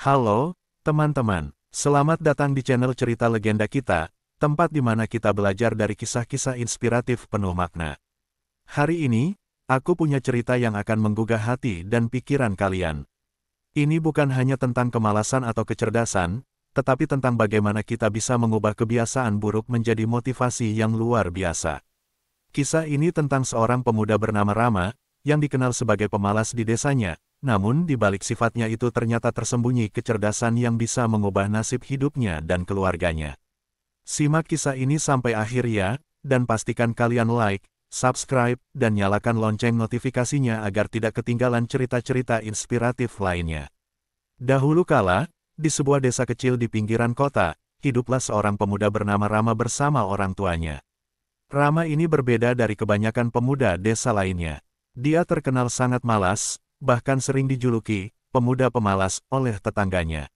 Halo, teman-teman. Selamat datang di channel Cerita Legenda kita, tempat di mana kita belajar dari kisah-kisah inspiratif penuh makna. Hari ini, aku punya cerita yang akan menggugah hati dan pikiran kalian. Ini bukan hanya tentang kemalasan atau kecerdasan, tetapi tentang bagaimana kita bisa mengubah kebiasaan buruk menjadi motivasi yang luar biasa. Kisah ini tentang seorang pemuda bernama Rama, yang dikenal sebagai pemalas di desanya. Namun di balik sifatnya itu ternyata tersembunyi kecerdasan yang bisa mengubah nasib hidupnya dan keluarganya. Simak kisah ini sampai akhir ya, dan pastikan kalian like, subscribe, dan nyalakan lonceng notifikasinya agar tidak ketinggalan cerita-cerita inspiratif lainnya. Dahulu kala, di sebuah desa kecil di pinggiran kota, hiduplah seorang pemuda bernama Rama bersama orang tuanya. Rama ini berbeda dari kebanyakan pemuda desa lainnya. Dia terkenal sangat malas, bahkan sering dijuluki pemuda pemalas oleh tetangganya.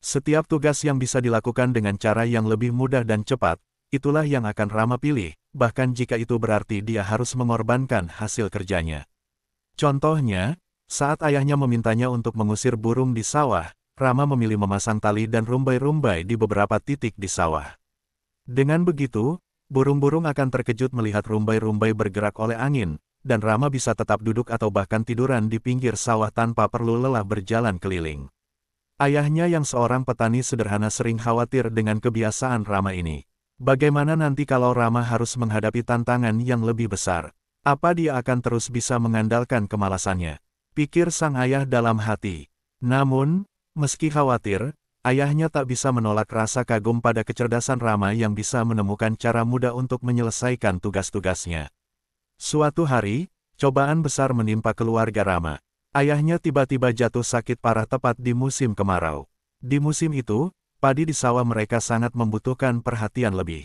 Setiap tugas yang bisa dilakukan dengan cara yang lebih mudah dan cepat, itulah yang akan Rama pilih, bahkan jika itu berarti dia harus mengorbankan hasil kerjanya. Contohnya, saat ayahnya memintanya untuk mengusir burung di sawah, Rama memilih memasang tali dan rumbai-rumbai di beberapa titik di sawah. Dengan begitu, burung-burung akan terkejut melihat rumbai-rumbai bergerak oleh angin, dan Rama bisa tetap duduk atau bahkan tiduran di pinggir sawah tanpa perlu lelah berjalan keliling. Ayahnya yang seorang petani sederhana sering khawatir dengan kebiasaan Rama ini. Bagaimana nanti kalau Rama harus menghadapi tantangan yang lebih besar? Apa dia akan terus bisa mengandalkan kemalasannya? Pikir sang ayah dalam hati. Namun, meski khawatir, ayahnya tak bisa menolak rasa kagum pada kecerdasan Rama yang bisa menemukan cara mudah untuk menyelesaikan tugas-tugasnya. Suatu hari, cobaan besar menimpa keluarga Rama. Ayahnya tiba-tiba jatuh sakit parah tepat di musim kemarau. Di musim itu, padi di sawah mereka sangat membutuhkan perhatian lebih.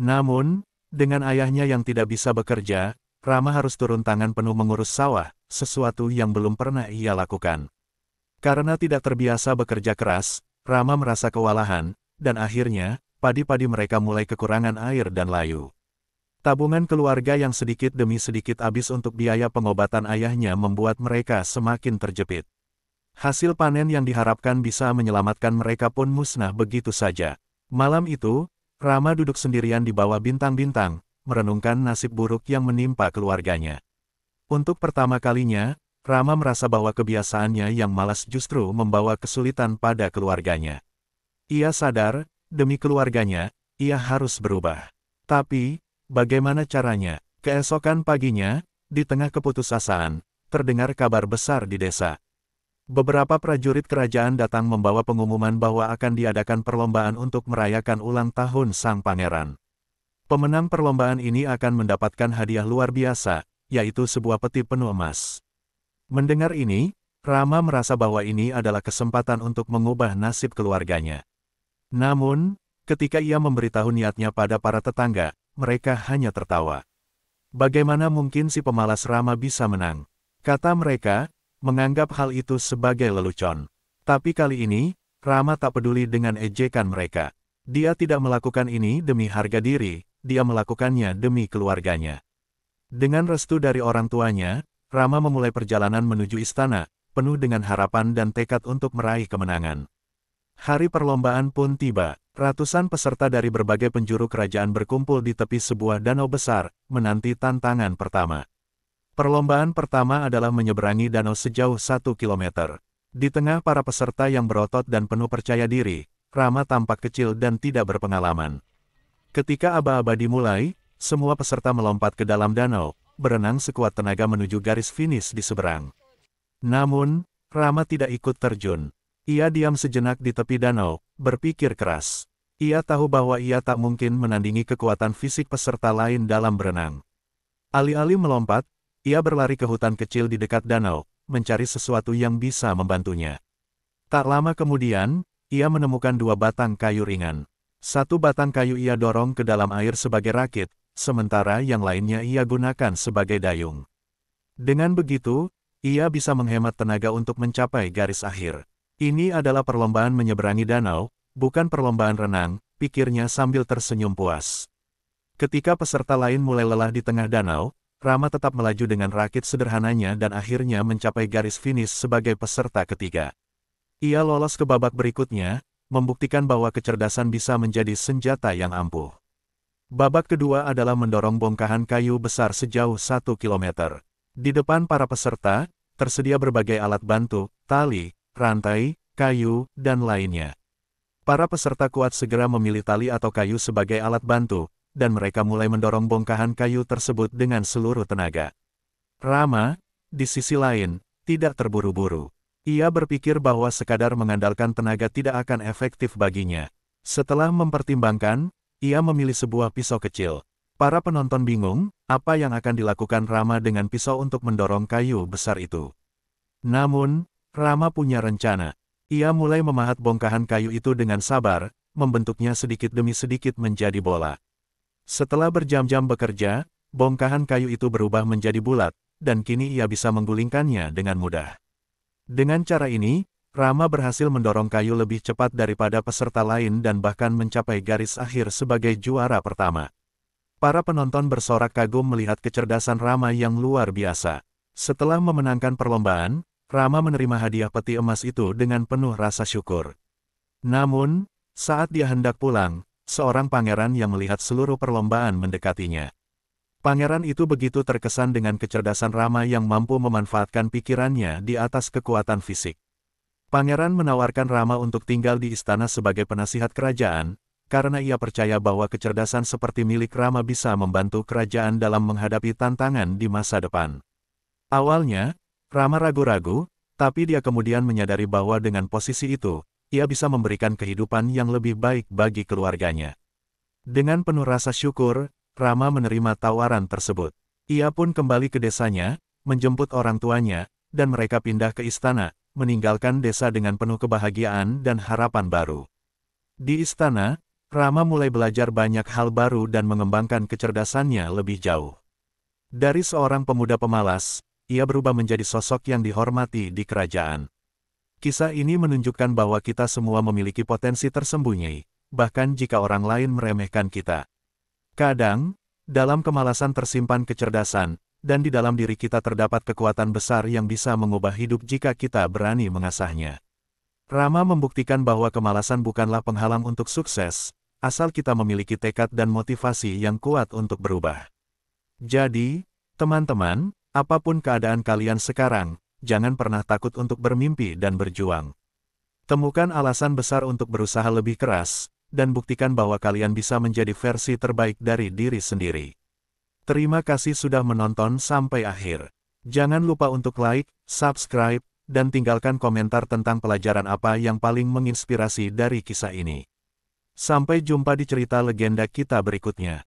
Namun, dengan ayahnya yang tidak bisa bekerja, Rama harus turun tangan penuh mengurus sawah, sesuatu yang belum pernah ia lakukan. Karena tidak terbiasa bekerja keras, Rama merasa kewalahan, dan akhirnya, padi-padi mereka mulai kekurangan air dan layu. Tabungan keluarga yang sedikit demi sedikit habis untuk biaya pengobatan ayahnya membuat mereka semakin terjepit. Hasil panen yang diharapkan bisa menyelamatkan mereka pun musnah begitu saja. Malam itu, Rama duduk sendirian di bawah bintang-bintang, merenungkan nasib buruk yang menimpa keluarganya. Untuk pertama kalinya, Rama merasa bahwa kebiasaannya yang malas justru membawa kesulitan pada keluarganya. Ia sadar, demi keluarganya, ia harus berubah. Tapi, bagaimana caranya? Keesokan paginya, di tengah keputusasaan, terdengar kabar besar di desa. Beberapa prajurit kerajaan datang membawa pengumuman bahwa akan diadakan perlombaan untuk merayakan ulang tahun sang pangeran. Pemenang perlombaan ini akan mendapatkan hadiah luar biasa, yaitu sebuah peti penuh emas. Mendengar ini, Rama merasa bahwa ini adalah kesempatan untuk mengubah nasib keluarganya. Namun, ketika ia memberitahu niatnya pada para tetangga, mereka hanya tertawa. Bagaimana mungkin si pemalas Rama bisa menang? Kata mereka, menganggap hal itu sebagai lelucon. Tapi kali ini, Rama tak peduli dengan ejekan mereka. Dia tidak melakukan ini demi harga diri, dia melakukannya demi keluarganya. Dengan restu dari orang tuanya, Rama memulai perjalanan menuju istana, penuh dengan harapan dan tekad untuk meraih kemenangan. Hari perlombaan pun tiba. Ratusan peserta dari berbagai penjuru kerajaan berkumpul di tepi sebuah danau besar, menanti tantangan pertama. Perlombaan pertama adalah menyeberangi danau sejauh 1 kilometer. Di tengah para peserta yang berotot dan penuh percaya diri, Rama tampak kecil dan tidak berpengalaman. Ketika aba-aba dimulai, semua peserta melompat ke dalam danau, berenang sekuat tenaga menuju garis finish di seberang. Namun, Rama tidak ikut terjun. Ia diam sejenak di tepi danau, berpikir keras. Ia tahu bahwa ia tak mungkin menandingi kekuatan fisik peserta lain dalam berenang. Alih-alih melompat, ia berlari ke hutan kecil di dekat danau, mencari sesuatu yang bisa membantunya. Tak lama kemudian, ia menemukan 2 batang kayu ringan. 1 batang kayu ia dorong ke dalam air sebagai rakit, sementara yang lainnya ia gunakan sebagai dayung. Dengan begitu, ia bisa menghemat tenaga untuk mencapai garis akhir. Ini adalah perlombaan menyeberangi danau, bukan perlombaan renang, pikirnya sambil tersenyum puas. Ketika peserta lain mulai lelah di tengah danau, Rama tetap melaju dengan rakit sederhananya dan akhirnya mencapai garis finish sebagai peserta ketiga. Ia lolos ke babak berikutnya, membuktikan bahwa kecerdasan bisa menjadi senjata yang ampuh. Babak kedua adalah mendorong bongkahan kayu besar sejauh 1 kilometer. Di depan para peserta, tersedia berbagai alat bantu, tali, rantai, kayu, dan lainnya. Para peserta kuat segera memilih tali atau kayu sebagai alat bantu, dan mereka mulai mendorong bongkahan kayu tersebut dengan seluruh tenaga. Rama, di sisi lain, tidak terburu-buru. Ia berpikir bahwa sekadar mengandalkan tenaga tidak akan efektif baginya. Setelah mempertimbangkan, ia memilih sebuah pisau kecil. Para penonton bingung, apa yang akan dilakukan Rama dengan pisau untuk mendorong kayu besar itu. Namun, Rama punya rencana. Ia mulai memahat bongkahan kayu itu dengan sabar, membentuknya sedikit demi sedikit menjadi bola. Setelah berjam-jam bekerja, bongkahan kayu itu berubah menjadi bulat, dan kini ia bisa menggulingkannya dengan mudah. Dengan cara ini, Rama berhasil mendorong kayu lebih cepat daripada peserta lain dan bahkan mencapai garis akhir sebagai juara pertama. Para penonton bersorak kagum melihat kecerdasan Rama yang luar biasa. Setelah memenangkan perlombaan, Rama menerima hadiah peti emas itu dengan penuh rasa syukur. Namun, saat dia hendak pulang, seorang pangeran yang melihat seluruh perlombaan mendekatinya. Pangeran itu begitu terkesan dengan kecerdasan Rama yang mampu memanfaatkan pikirannya di atas kekuatan fisik. Pangeran menawarkan Rama untuk tinggal di istana sebagai penasihat kerajaan, karena ia percaya bahwa kecerdasan seperti milik Rama bisa membantu kerajaan dalam menghadapi tantangan di masa depan. Awalnya, Rama ragu-ragu, tapi dia kemudian menyadari bahwa dengan posisi itu, ia bisa memberikan kehidupan yang lebih baik bagi keluarganya. Dengan penuh rasa syukur, Rama menerima tawaran tersebut. Ia pun kembali ke desanya, menjemput orang tuanya, dan mereka pindah ke istana, meninggalkan desa dengan penuh kebahagiaan dan harapan baru. Di istana, Rama mulai belajar banyak hal baru dan mengembangkan kecerdasannya lebih jauh. Dari seorang pemuda pemalas, ia berubah menjadi sosok yang dihormati di kerajaan. Kisah ini menunjukkan bahwa kita semua memiliki potensi tersembunyi, bahkan jika orang lain meremehkan kita. Kadang, dalam kemalasan tersimpan kecerdasan, dan di dalam diri kita terdapat kekuatan besar yang bisa mengubah hidup jika kita berani mengasahnya. Rama membuktikan bahwa kemalasan bukanlah penghalang untuk sukses, asal kita memiliki tekad dan motivasi yang kuat untuk berubah. Jadi, teman-teman, apapun keadaan kalian sekarang, jangan pernah takut untuk bermimpi dan berjuang. Temukan alasan besar untuk berusaha lebih keras, dan buktikan bahwa kalian bisa menjadi versi terbaik dari diri sendiri. Terima kasih sudah menonton sampai akhir. Jangan lupa untuk like, subscribe, dan tinggalkan komentar tentang pelajaran apa yang paling menginspirasi dari kisah ini. Sampai jumpa di cerita legenda kita berikutnya.